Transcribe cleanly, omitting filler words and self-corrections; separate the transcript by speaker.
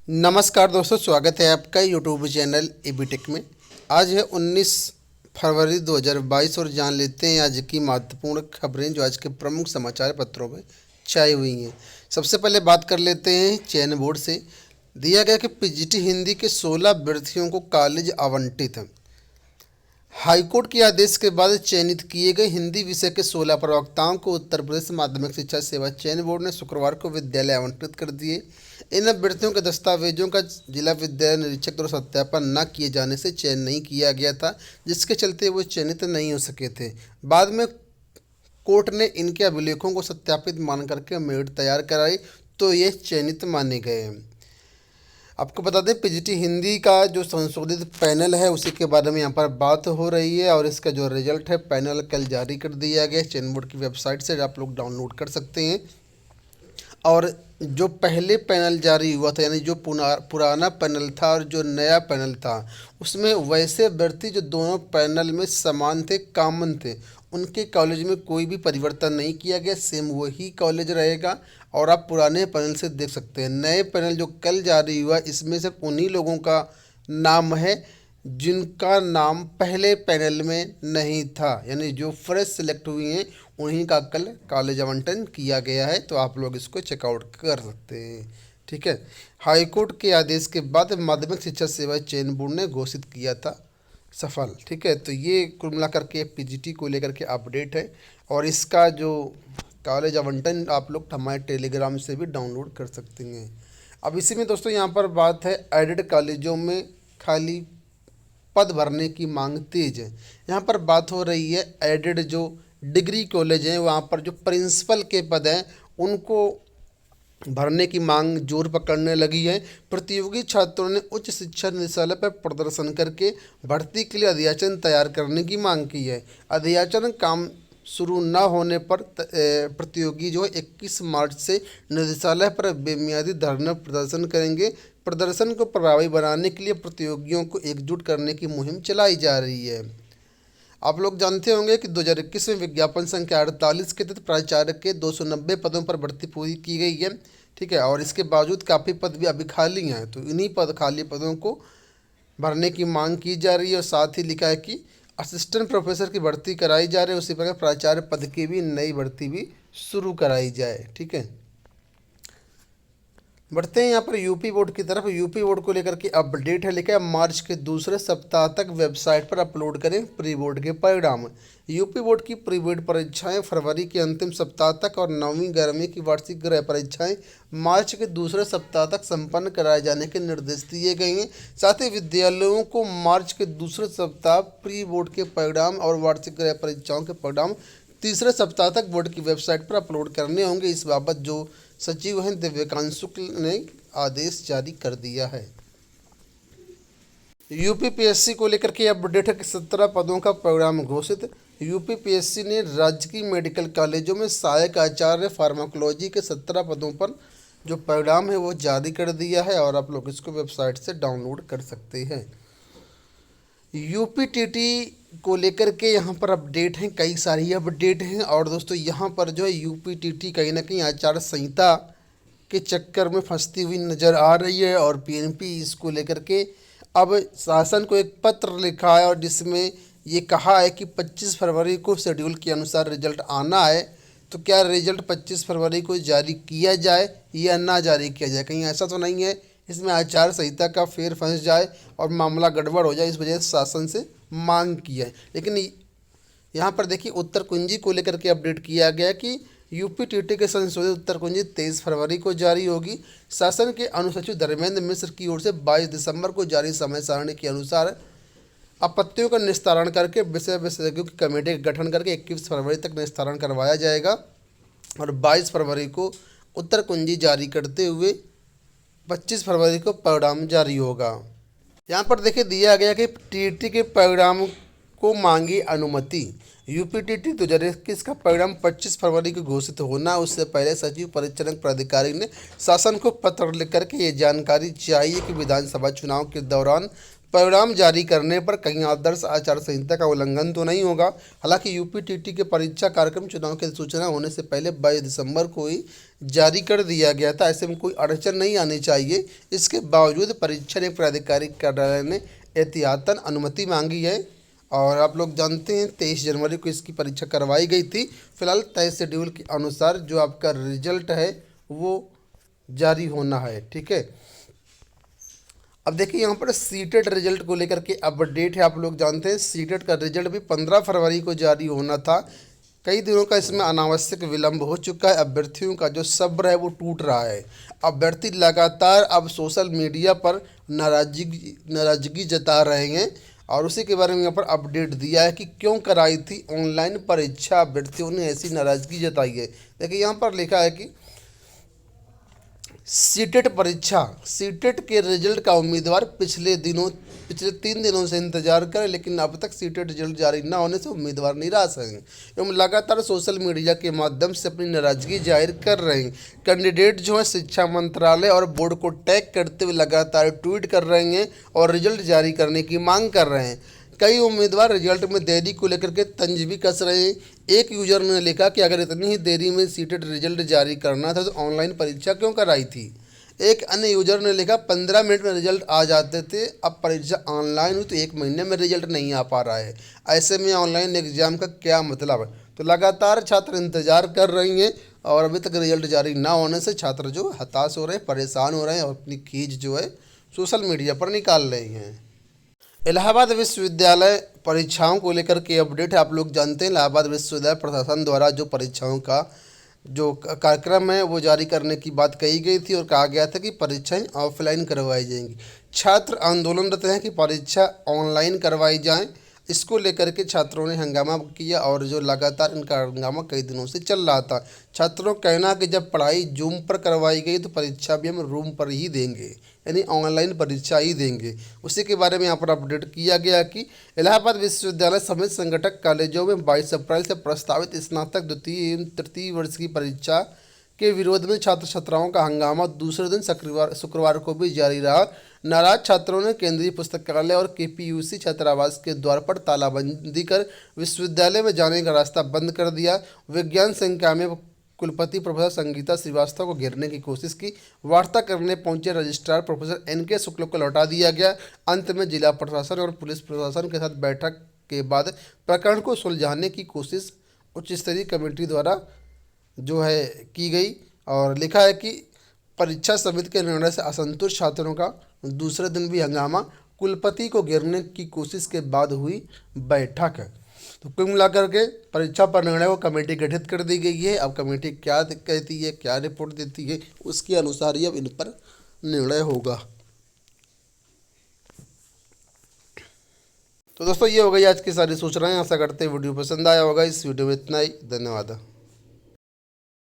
Speaker 1: नमस्कार दोस्तों, स्वागत है आपका यूट्यूब चैनल एबीटेक में। आज है 19 फरवरी 2022 और जान लेते हैं आज की महत्वपूर्ण खबरें जो आज के प्रमुख समाचार पत्रों में छाई हुई हैं। सबसे पहले बात कर लेते हैं चयन बोर्ड से। दिया गया कि पीजीटी हिंदी के 16 अभ्यर्थियों को कॉलेज आवंटित हैं। हाईकोर्ट के आदेश के बाद चयनित किए गए हिंदी विषय के 16 प्रवक्ताओं को उत्तर प्रदेश माध्यमिक शिक्षा सेवा चयन बोर्ड ने शुक्रवार को विद्यालय आवंटित कर दिए। इन अभ्यर्थियों के दस्तावेजों का जिला विद्यालय निरीक्षक द्वारा सत्यापन न किए जाने से चयन नहीं किया गया था, जिसके चलते वो चयनित नहीं हो सके थे। बाद में कोर्ट ने इनके अभिलेखों को सत्यापित मान करके मेरिट तैयार कराई तो ये चयनित माने गए। आपको बता दें, पीजीटी हिंदी का जो संशोधित पैनल है उसी के बारे में यहाँ पर बात हो रही है और इसका जो रिजल्ट है पैनल कल जारी कर दिया गया। चयन बोर्ड की वेबसाइट से आप लोग डाउनलोड कर सकते हैं। और जो पहले पैनल जारी हुआ था, यानी जो पुराना पैनल था और जो नया पैनल था, उसमें वैसे अभ्यर्थी जो दोनों पैनल में समान थे, कॉमन थे, उनके कॉलेज में कोई भी परिवर्तन नहीं किया गया। सेम वही कॉलेज रहेगा और आप पुराने पैनल से देख सकते हैं। नए पैनल जो कल जारी हुआ, इसमें सिर्फ उन्हीं लोगों का नाम है जिनका नाम पहले पैनल में नहीं था, यानी जो फ्रेश सेलेक्ट हुई हैं उन्हीं का कल कॉलेज आवंटन किया गया है। तो आप लोग इसको चेकआउट कर सकते हैं। ठीक है। हाईकोर्ट के आदेश के बाद माध्यमिक शिक्षा सेवा चयन बोर्ड ने घोषित किया था सफल। ठीक है। तो ये कुल मिलाकर के पीजीटी को लेकर के अपडेट है और इसका जो कॉलेज आवंटन आप लोग हमारे टेलीग्राम से भी डाउनलोड कर सकते हैं। अब इसी में दोस्तों यहाँ पर बात है, एडेड कॉलेजों में खाली पद भरने की मांग तेज है। यहाँ पर बात हो रही है एडेड जो डिग्री कॉलेज हैं वहाँ पर जो प्रिंसिपल के पद हैं उनको भरने की मांग जोर पकड़ने लगी है। प्रतियोगी छात्रों ने उच्च शिक्षा निदेशालय पर प्रदर्शन करके भर्ती के लिए अधियाचन तैयार करने की मांग की है। अधियाचन काम शुरू न होने पर प्रतियोगी जो 21 मार्च से निदेशालय पर बेमियादी धरना प्रदर्शन करेंगे। प्रदर्शन को प्रभावी बनाने के लिए प्रतियोगियों को एकजुट करने की मुहिम चलाई जा रही है। आप लोग जानते होंगे कि 2021 में विज्ञापन संख्या 48 के तहत प्राचार्य के 290 पदों पर भर्ती पूरी की गई है। ठीक है। और इसके बावजूद काफ़ी पद भी अभी खाली हैं, तो इन्हीं खाली पदों को भरने की मांग की जा रही है। और साथ ही लिखा है कि असिस्टेंट प्रोफेसर की भर्ती कराई जा रही है, उसी प्रकार प्राचार्य पद की भी नई भर्ती भी शुरू कराई जाए। ठीक है। बढ़ते हैं यहाँ पर यूपी बोर्ड की तरफ। यूपी बोर्ड को लेकर के अपडेट है, लिखा है मार्च के दूसरे सप्ताह तक वेबसाइट पर अपलोड करें प्री बोर्ड के परिणाम। यूपी बोर्ड की प्री बोर्ड परीक्षाएं फरवरी के अंतिम सप्ताह तक और 9वीं 11वीं की वार्षिक गृह परीक्षाएं मार्च के दूसरे सप्ताह तक संपन्न कराए जाने के निर्देश दिए गए हैं। साथ ही विद्यालयों को मार्च के दूसरे सप्ताह प्री बोर्ड के परिणाम और वार्षिक गृह परीक्षाओं के परिणाम तीसरे सप्ताह तक बोर्ड की वेबसाइट पर अपलोड करने होंगे। इस बाबत जो सचिव हैं दिव्यकांत शुक्ल ने आदेश जारी कर दिया है। यूपीपीएससी को लेकर के अपडेट है कि 17 पदों का परिणाम घोषित। यूपीपीएससी ने राज्य की मेडिकल कॉलेजों में सहायक आचार्य फार्माकोलॉजी के 17 पदों पर जो परिणाम है वो जारी कर दिया है और आप लोग इसको वेबसाइट से डाउनलोड कर सकते हैं। यूपीटीटी को लेकर के यहाँ पर अपडेट हैं, कई सारी अपडेट हैं। और दोस्तों यहाँ पर जो है यूपीटीटी कहीं ना कहीं आचार संहिता के चक्कर में फंसती हुई नज़र आ रही है और पीएनपी इसको लेकर के अब शासन को एक पत्र लिखा है और जिसमें ये कहा है कि 25 फरवरी को शेड्यूल के अनुसार रिजल्ट आना है। तो क्या रिजल्ट 25 फरवरी को जारी किया जाए या ना जारी किया जाए? कहीं ऐसा तो नहीं है इसमें आचार संहिता का फेर फंस जाए और मामला गड़बड़ हो जाए, इस वजह से शासन से मांग की है। लेकिन यहाँ पर देखिए उत्तर कुंजी को लेकर के अपडेट किया गया कि यूपीटीटी के संशोधित उत्तर कुंजी 23 फरवरी को जारी होगी। शासन के अनुसचिव धर्मेंद्र मिश्र की ओर से 22 दिसंबर को जारी समय सारणी के अनुसार आपत्तियों का निस्तारण करके विषय विशेषज्ञों की कमेटी का गठन करके 21 फरवरी तक निस्तारण करवाया जाएगा और 22 फरवरी को उत्तर कुंजी जारी करते हुए 25 फरवरी को परिणाम जारी होगा। यहाँ पर देखिए दिया गया कि टीटी के परिणाम को मांगी अनुमति। यूपीटीटी 2021 का परिणाम 25 फरवरी को घोषित होना, उससे पहले सचिव परिचालन प्राधिकारी ने शासन को पत्र लिख करके ये जानकारी चाहिए कि विधानसभा चुनाव के दौरान परिणाम जारी करने पर कहीं आदर्श आचार संहिता का उल्लंघन तो नहीं होगा। हालांकि यूपीटीटी के परीक्षा कार्यक्रम चुनाव की सूचना होने से पहले 22 दिसंबर को ही जारी कर दिया गया था। ऐसे में कोई अड़चन नहीं आनी चाहिए। इसके बावजूद परीक्षा नीति प्राधिकारी कार्यालय ने एहतियातन अनुमति मांगी है और आप लोग जानते हैं 23 जनवरी को इसकी परीक्षा करवाई गई थी। फिलहाल तय शेड्यूल के अनुसार जो आपका रिजल्ट है वो जारी होना है। ठीक है, अब देखिए यहाँ पर सीटेट रिजल्ट को लेकर के अपडेट है। आप लोग जानते हैं सीटेट का रिजल्ट भी 15 फरवरी को जारी होना था। कई दिनों का इसमें अनावश्यक विलंब हो चुका है। अभ्यर्थियों का जो सब्र है वो टूट रहा है। अभ्यर्थी लगातार अब सोशल मीडिया पर नाराजगी जता रहे हैं और उसी के बारे में यहाँ पर अपडेट दिया है कि क्यों कराई थी ऑनलाइन परीक्षा, अभ्यर्थियों ने ऐसी नाराजगी जताई है। देखिए यहाँ पर लिखा है कि सीटेट के रिजल्ट का उम्मीदवार पिछले 3 दिनों से इंतजार करें, लेकिन अब तक सीटेट रिजल्ट जारी न होने से उम्मीदवार निराश हैं एवं लगातार सोशल मीडिया के माध्यम से अपनी नाराजगी जाहिर कर रहे हैं। कैंडिडेट जो है शिक्षा मंत्रालय और बोर्ड को टैग करते हुए लगातार ट्वीट कर रहे हैं और रिजल्ट जारी करने की मांग कर रहे हैं। कई उम्मीदवार रिजल्ट में देरी को लेकर के तंज भी कस रहे हैं। एक यूजर ने लिखा कि अगर इतनी ही देरी में सीटेट रिजल्ट जारी करना था तो ऑनलाइन परीक्षा क्यों कराई थी। एक अन्य यूजर ने लिखा 15 मिनट में रिजल्ट आ जाते थे, अब परीक्षा ऑनलाइन हुई तो 1 महीने में रिजल्ट नहीं आ पा रहा है। ऐसे में ऑनलाइन एग्जाम का क्या मतलब है। तो लगातार छात्र इंतजार कर रही हैं और अभी तक रिजल्ट जारी ना होने से छात्र जो हताश हो रहे हैं, परेशान हो रहे हैं और अपनी खींच जो है सोशल मीडिया पर निकाल रहे हैं। इलाहाबाद विश्वविद्यालय परीक्षाओं को लेकर के अपडेट है। आप लोग जानते हैं इलाहाबाद विश्वविद्यालय प्रशासन द्वारा जो परीक्षाओं का जो कार्यक्रम है वो जारी करने की बात कही गई थी और कहा गया था कि परीक्षाएं ऑफलाइन करवाई जाएंगी। छात्र आंदोलनरत हैं कि परीक्षा ऑनलाइन करवाई जाए। इसको लेकर के छात्रों ने हंगामा किया और जो लगातार इनका हंगामा कई दिनों से चल रहा था। छात्रों का कहना कि जब पढ़ाई जूम पर करवाई गई तो परीक्षा भी हम रूम पर ही देंगे, यानी ऑनलाइन परीक्षा ही देंगे। उसी के बारे में यहाँ पर अपडेट किया गया कि इलाहाबाद विश्वविद्यालय समेत संगठक कॉलेजों में 22 अप्रैल से प्रस्तावित स्नातक द्वितीय एवं तृतीय वर्ष की परीक्षा के विरोध में छात्र छात्राओं का हंगामा दूसरे दिन शुक्रवार को भी जारी रहा। नाराज छात्रों ने केंद्रीय पुस्तकालय और केपीयूसी छात्रावास के द्वार पर तालाबंदी कर विश्वविद्यालय में जाने का रास्ता बंद कर दिया। विज्ञान संकाय में कुलपति प्रोफेसर संगीता श्रीवास्तव को घेरने की कोशिश की। वार्ता करने पहुंचे रजिस्ट्रार प्रोफेसर NK शुक्ल को लौटा दिया गया। अंत में जिला प्रशासन और पुलिस प्रशासन के साथ बैठक के बाद प्रकरण को सुलझाने की कोशिश उच्च स्तरीय कमेटी द्वारा जो है की गई और लिखा है कि परीक्षा समिति के निर्णय से असंतुष्ट छात्रों का दूसरे दिन भी हंगामा, कुलपति को घेरने की कोशिश के बाद हुई बैठक। तो कुल मिलाकर के परीक्षा पर निर्णय को कमेटी गठित कर दी गई है। अब कमेटी क्या कहती है, क्या रिपोर्ट देती है, उसके अनुसार ही अब इन पर निर्णय होगा। तो दोस्तों ये हो गई आज की सारी सूचनाएं। आशा करते हैं वीडियो पसंद आया होगा। इस वीडियो में इतना ही। धन्यवाद।